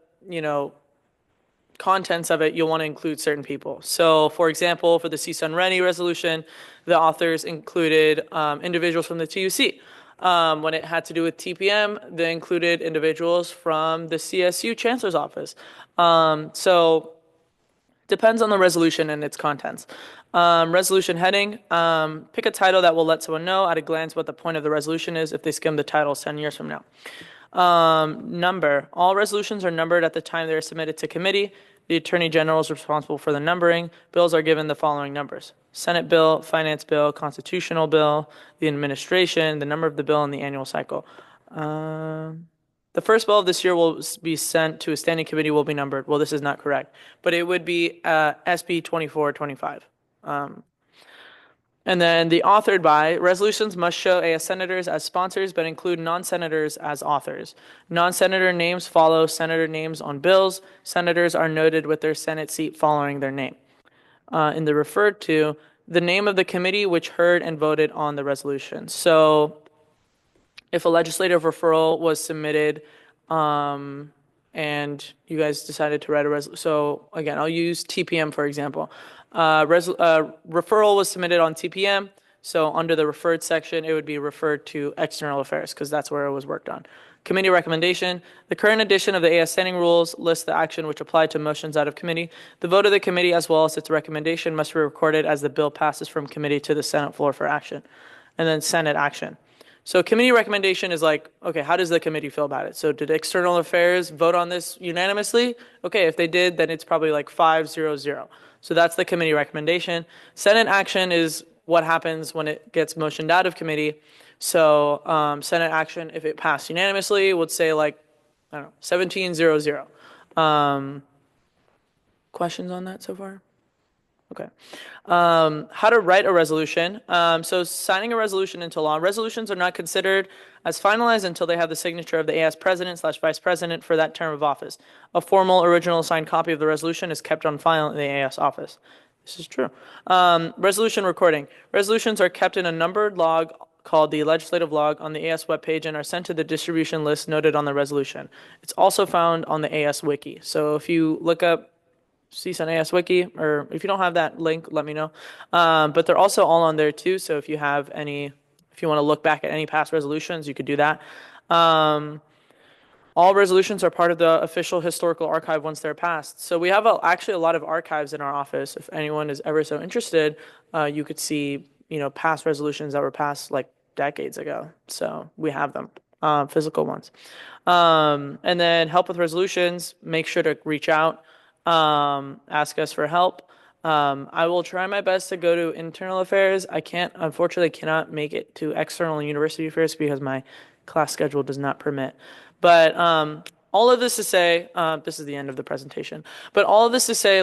contents of it, you'll want to include certain people. So for example, for the CSUN Rennie resolution, the authors included individuals from the TUC. When it had to do with TPM, they included individuals from the CSU Chancellor's Office. So depends on the resolution and its contents. Resolution heading, pick a title that will let someone know at a glance what the point of the resolution is if they skim the title 10 years from now. Number, all resolutions are numbered at the time they are submitted to committee. The Attorney General is responsible for the numbering. Bills are given the following numbers: Senate bill, finance bill, constitutional bill, the administration, the number of the bill, and the annual cycle. The first bill of this year will be sent to a standing committee, will be numbered. Well, this is not correct, but it would be SB 2425. And then the authored by, resolutions must show AS senators as sponsors, but include non-senators as authors. Non-senator names follow senator names on bills. Senators are noted with their Senate seat following their name. In the referred to, the name of the committee which heard and voted on the resolution. So if a legislative referral was submitted and you guys decided to write a resolution, so again, I'll use TPM for example. Referral was submitted on TPM, so under the referred section, it would be referred to external affairs because that's where it was worked on. Committee recommendation. The current edition of the AS standing rules lists the action which applied to motions out of committee. The vote of the committee as well as its recommendation must be recorded as the bill passes from committee to the Senate floor for action. And then Senate action. So committee recommendation is like, okay, how does the committee feel about it? So did external affairs vote on this unanimously? Okay, if they did, then it's probably like 5-0-0. So that's the committee recommendation. Senate action is what happens when it gets motioned out of committee. So Senate action, if it passed unanimously, would say like, I don't know, 17-0-0. Questions on that so far? Okay. How to write a resolution. So signing a resolution into law. Resolutions are not considered as finalized until they have the signature of the AS president/vice president for that term of office. A formal original signed copy of the resolution is kept on file in the AS office. This is true. Resolution recording. Resolutions are kept in a numbered log called the legislative log on the AS webpage and are sent to the distribution list noted on the resolution. It's also found on the AS wiki. So if you look up CSUN AS Wiki, or if you don't have that link, let me know. But they're also all on there too. So if you have any, if you want to look back at any past resolutions, you could do that. All resolutions are part of the official historical archive once they're passed. So we have actually a lot of archives in our office. If anyone is ever so interested, you could see, past resolutions that were passed like decades ago. So we have them, physical ones. And then help with resolutions, make sure to reach out. Ask us for help. I will try my best to go to internal affairs. I unfortunately cannot make it to external university affairs because my class schedule does not permit. But all of this to say, this is the end of the presentation, but all of this to say,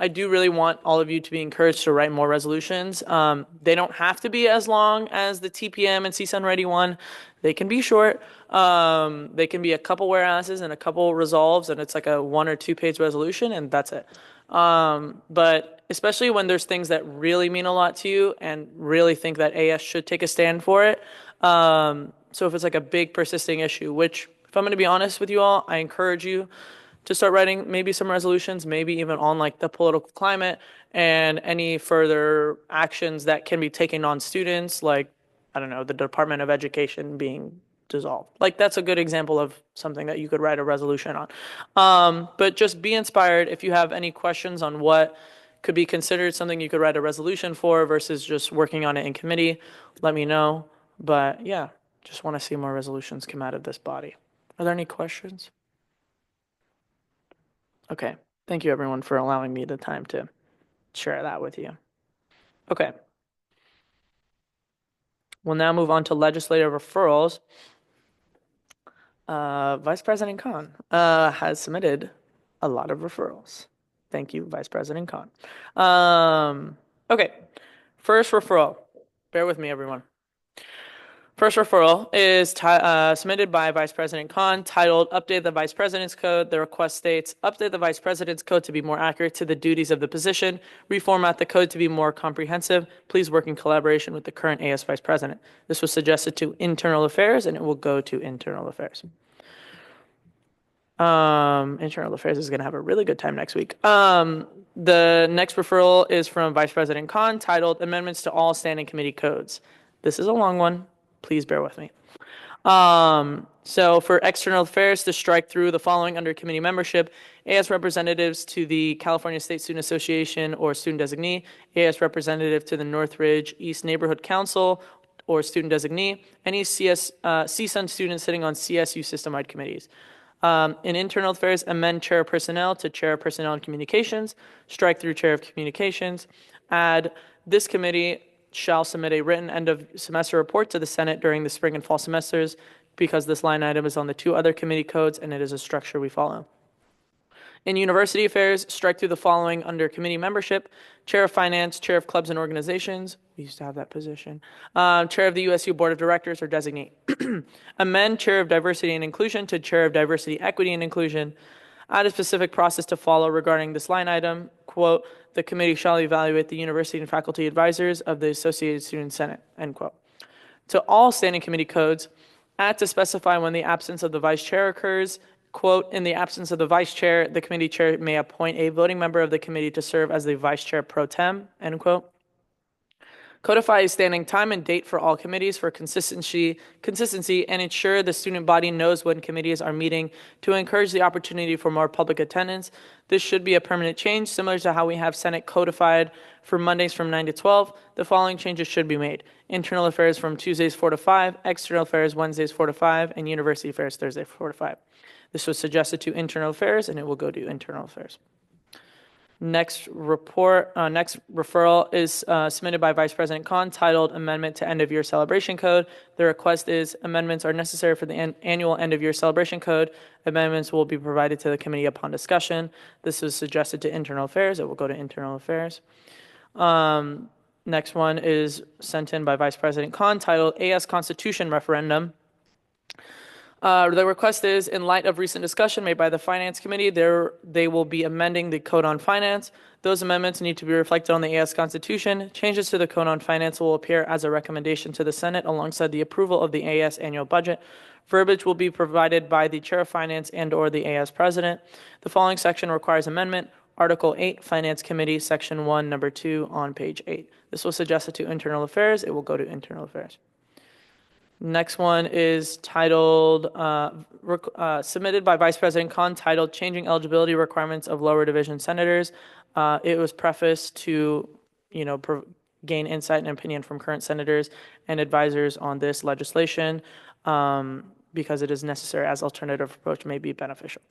I do really want all of you to be encouraged to write more resolutions. They don't have to be as long as the TPM and CSUN Ready one. They can be short. They can be a couple whereases and a couple resolves, and it's like a 1 or 2 page resolution, and that's it. But especially when there's things that really mean a lot to you and really think that AS should take a stand for it. So if it's like a big persisting issue, which if I'm going to be honest with you all, I encourage you to start writing maybe some resolutions, maybe even on like the political climate and any further actions that can be taken on students, like, I don't know, the Department of Education being dissolved. Like that's a good example of something that you could write a resolution on. But just be inspired. If you have any questions on what could be considered something you could write a resolution for versus just working on it in committee, let me know. But yeah, just want to see more resolutions come out of this body. Are there any questions? Okay. Thank you, everyone, for allowing me the time to share that with you. Okay. We'll now move on to legislative referrals. Vice President Khan has submitted a lot of referrals. Thank you, Vice President Khan. Okay. First referral. Bear with me, everyone. First referral is submitted by Vice President Khan, titled Update the Vice President's Code. The request states, update the Vice President's Code to be more accurate to the duties of the position, reformat the code to be more comprehensive. Please work in collaboration with the current AS Vice President. This was suggested to Internal Affairs, and it will go to Internal Affairs. Internal Affairs is going to have a really good time next week. The next referral is from Vice President Khan, titled Amendments to All Standing Committee Codes. This is a long one. Please bear with me. So for External Affairs, to strike through the following under committee membership: AS representatives to the California State Student Association or student designee, AS representative to the Northridge East Neighborhood Council or student designee, any CSUN students sitting on CSU system-wide committees. In Internal Affairs, amend Chair of Personnel to Chair of Personnel and Communications, strike through Chair of Communications, add this committee shall submit a written end of semester report to the Senate during the spring and fall semesters, because this line item is on the 2 other committee codes and it is a structure we follow. In University Affairs, strike through the following under committee membership: Chair of Finance, Chair of Clubs and Organizations. We used to have that position. Chair of the USU Board of Directors or designate. Amend Chair of Diversity and Inclusion to Chair of Diversity, Equity and Inclusion. Add a specific process to follow regarding this line item. Quote, the committee shall evaluate the university and faculty advisors of the Associated Student Senate, end quote. To all standing committee codes, add to specify when the absence of the vice chair occurs. Quote, in the absence of the vice chair, the committee chair may appoint a voting member of the committee to serve as the vice chair pro tem, end quote. Codify a standing time and date for all committees for consistency, and ensure the student body knows when committees are meeting to encourage the opportunity for more public attendance. This should be a permanent change, similar to how we have Senate codified for Mondays from 9 to 12. The following changes should be made: Internal Affairs from Tuesdays 4 to 5, External Affairs Wednesdays 4 to 5, and University Affairs Thursday 4 to 5. This was suggested to Internal Affairs, and it will go to Internal Affairs. Next referral is submitted by Vice President Khan titled Amendment to End of Year Celebration Code. The request is amendments are necessary for the annual end of year celebration code. Amendments will be provided to the committee upon discussion. This was suggested to Internal Affairs. It will go to Internal Affairs. Next one is sent in by Vice President Khan titled AS Constitution Referendum. The request is, in light of recent discussion made by the Finance Committee, they will be amending the Code on Finance. Those amendments need to be reflected on the AS Constitution. Changes to the Code on Finance will appear as a recommendation to the Senate alongside the approval of the AS annual budget. Verbiage will be provided by the Chair of Finance and/or the AS President. The following section requires amendment. Article 8, Finance Committee, Section 1, Number 2, on page 8. This was suggested to Internal Affairs. It will go to Internal Affairs. Next one is titled, submitted by Vice President Khan, titled Changing Eligibility Requirements of Lower Division Senators. It was prefaced to, gain insight and opinion from current senators and advisors on this legislation because it is necessary as alternative approach may be beneficial.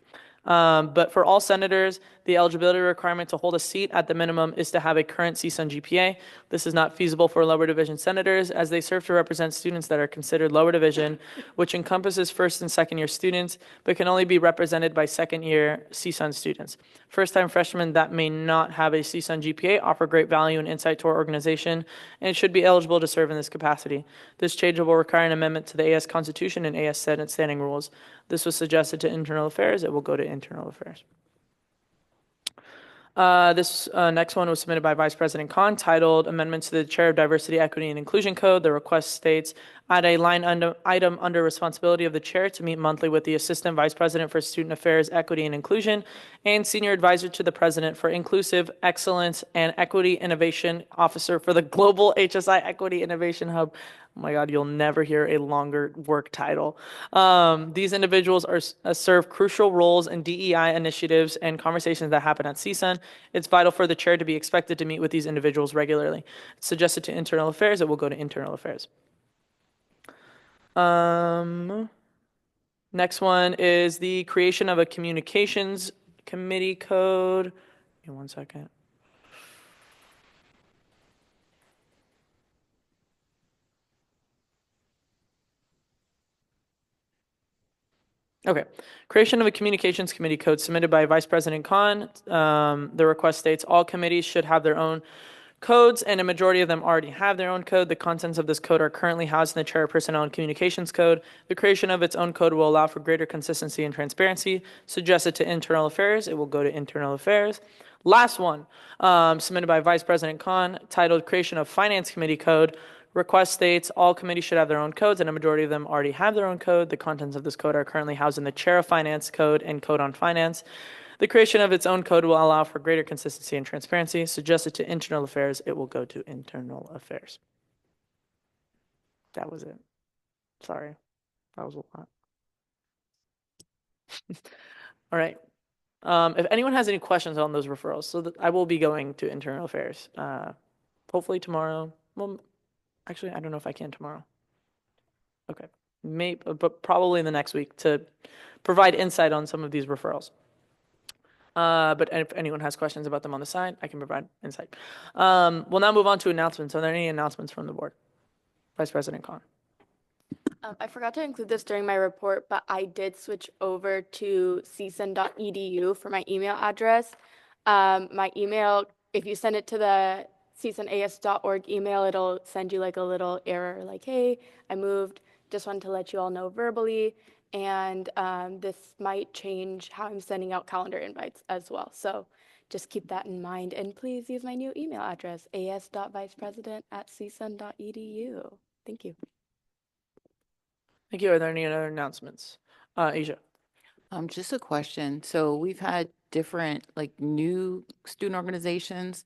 But for all senators, the eligibility requirement to hold a seat at the minimum is to have a current CSUN GPA. This is not feasible for lower division senators as they serve to represent students that are considered lower division, which encompasses first and second year students, but can only be represented by second year CSUN students. First-time freshmen that may not have a CSUN GPA offer great value and insight to our organization and should be eligible to serve in this capacity. This change will require an amendment to the AS Constitution and AS Senate standing rules. This was suggested to Internal Affairs. It will go to Internal Affairs. This next one was submitted by Vice President Khan, titled Amendments to the Chair of Diversity, Equity, and Inclusion Code. The request states, add a line item under responsibility of the chair to meet monthly with the Assistant Vice President for Student Affairs, Equity, and Inclusion, and Senior Advisor to the President for Inclusive Excellence and Equity Innovation Officer for the Global HSI Equity Innovation Hub. Oh my God, you'll never hear a longer work title. These individuals serve crucial roles in DEI initiatives and conversations that happen at CSUN. It's vital for the chair to be expected to meet with these individuals regularly. It's suggested to Internal Affairs. It will go to Internal Affairs. Next one is the creation of a communications committee code. Give me 1 second. Okay. Creation of a communications committee code submitted by Vice President Khan. The request states all committees should have their own codes, and a majority of them already have their own code. The contents of this code are currently housed in the Chair of Personnel and Communications Code. The creation of its own code will allow for greater consistency and transparency. Suggested to Internal Affairs. It will go to Internal Affairs. Last one, submitted by Vice President Khan, titled Creation of Finance Committee Code. Request states all committees should have their own codes, and a majority of them already have their own code. The contents of this code are currently housed in the Chair of Finance Code and Code on Finance. The creation of its own code will allow for greater consistency and transparency. Suggested to Internal Affairs, it will go to Internal Affairs. That was it. Sorry, that was a lot. All right. If anyone has any questions on those referrals, so I will be going to Internal Affairs. Hopefully tomorrow. Well, actually, I don't know if I can tomorrow. Okay, maybe, but probably in the next week to provide insight on some of these referrals. But if anyone has questions about them on the side, I can provide insight. We'll now move on to announcements. Are there any announcements from the board? Vice President Khan. I forgot to include this during my report, but I did switch over to csun.edu for my email address. My email, if you send it to the csunas.org email, it'll send you like a little error like, hey, I moved. Just wanted to let you all know verbally. And this might change how I'm sending out calendar invites as well. So just keep that in mind. And please use my new email address, as.vicepresident@csun.edu. Thank you. Thank you. Are there any other announcements? Asia. Just a question. So we've had different new student organizations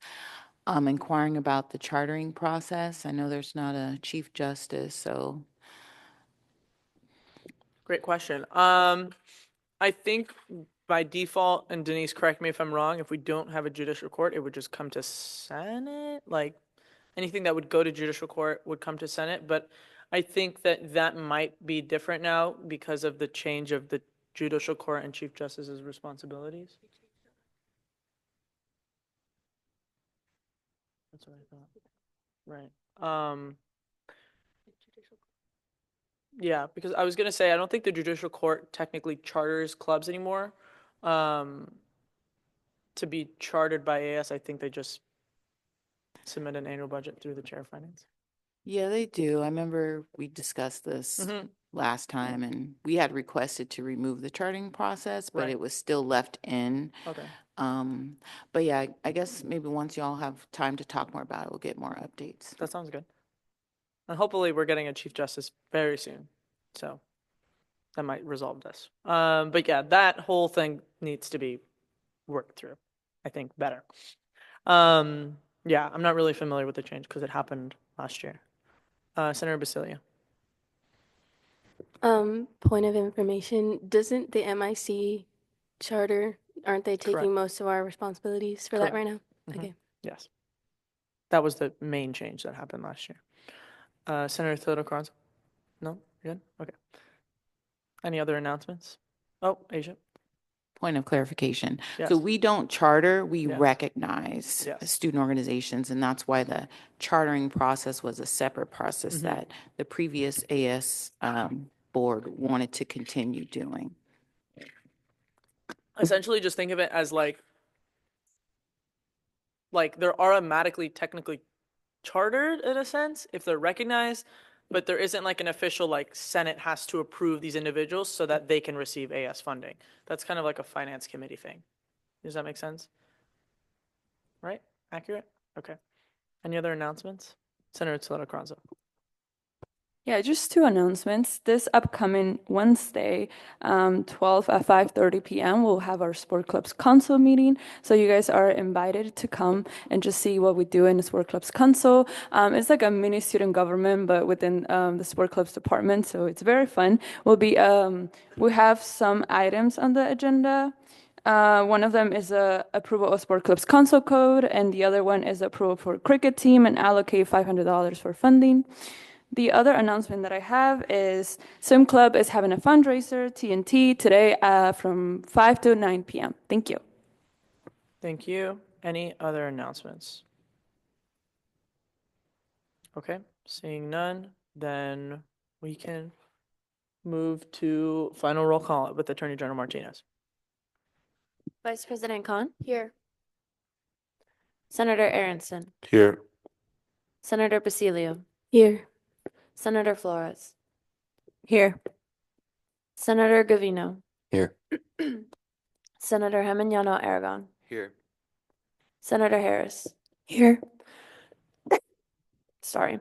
inquiring about the chartering process. I know there's not a chief justice, so. Great question. I think by default, and Denise, correct me if I'm wrong, if we don't have a judicial court, it would just come to Senate. Like anything that would go to judicial court would come to Senate. But I think that might be different now because of the change of the judicial court and chief justice's responsibilities. That's what I thought. Right. Yeah, because I was gonna say, I don't think the judicial court technically charters clubs anymore. To be chartered by AS, I think they just submit an annual budget through the chair of finance. Yeah, they do. I remember we discussed this last time and we had requested to remove the charting process, but Right. it was still left in. Okay. But yeah, I guess maybe once y'all have time to talk more about it, we'll get more updates. That sounds good. And hopefully we're getting a chief justice very soon. So that might resolve this. But yeah, that whole thing needs to be worked through, I think, better. Yeah, I'm not really familiar with the change because it happened last year. Senator Basilia. Point of information, doesn't the MIC charter, aren't they taking Correct. most of our responsibilities for that right now? Mhm. Okay. Yes. That was the main change that happened last year. Senator Theodore Carranza? No? You're good? Okay. Any other announcements? Oh, Asia. Point of clarification. Yes. So we don't charter, we Yes. recognize Yes. student organizations, and that's why the chartering process was a separate process Mhm. that the previous AS board wanted to continue doing. Essentially, just think of it as like they're automatically technically chartered in a sense if they're recognized, but there isn't like an official like Senate has to approve these individuals so that they can receive AS funding. That's kind of like a finance committee thing. Does that make sense? Right? Accurate? Okay. Any other announcements? Senator Theodore Carranza. Yeah, just two announcements. This upcoming Wednesday, 12 at 5:30 p.m., we'll have our Sport Clubs Council meeting. So you guys are invited to come and just see what we do in the Sport Clubs Council. It's like a mini student government, but within the Sport Clubs department. So it's very fun. We have some items on the agenda. One of them is approval of Sport Clubs Council Code, and the other one is approval for cricket team and allocate $500 for funding. The other announcement that I have is Swim Club is having a fundraiser, TNT, today from 5 to 9 p.m. Thank you. Thank you. Any other announcements? Okay, seeing none, then we can move to final roll call with Attorney General Martinez. Vice President Khan? Here. Senator Aronson? Here. Senator Basilio? Here. Senator Flores? Here. Senator Gavino? Here. Senator Hemaniano Aragon? Here. Senator Harris? Here. Sorry.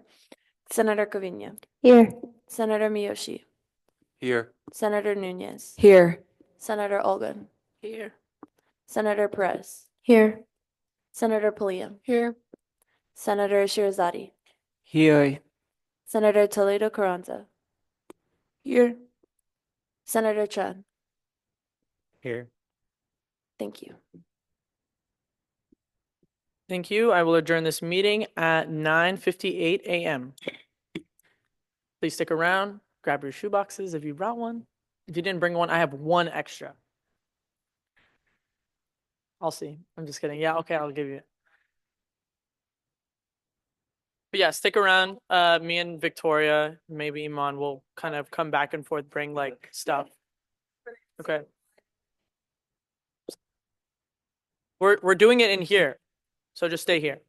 Senator Covina? Here. Senator Miyoshi? Here. Senator Nunez? Here. Senator Olgan? Here. Senator Perez? Here. Senator Paliam? Here. Senator Shirazadi? Here. Senator Toledo Carranza? Here. Senator Chen? Here. Thank you. Thank you. I will adjourn this meeting at 9:58 a.m. Please stick around, grab your shoe boxes if you brought one. If you didn't bring one, I have one extra. I'll see. I'm just kidding. Yeah, okay, I'll give you it. But yeah, stick around. Me and Victoria, maybe Iman will kind of come back and forth, bring like stuff. Okay. We're doing it in here. So just stay here.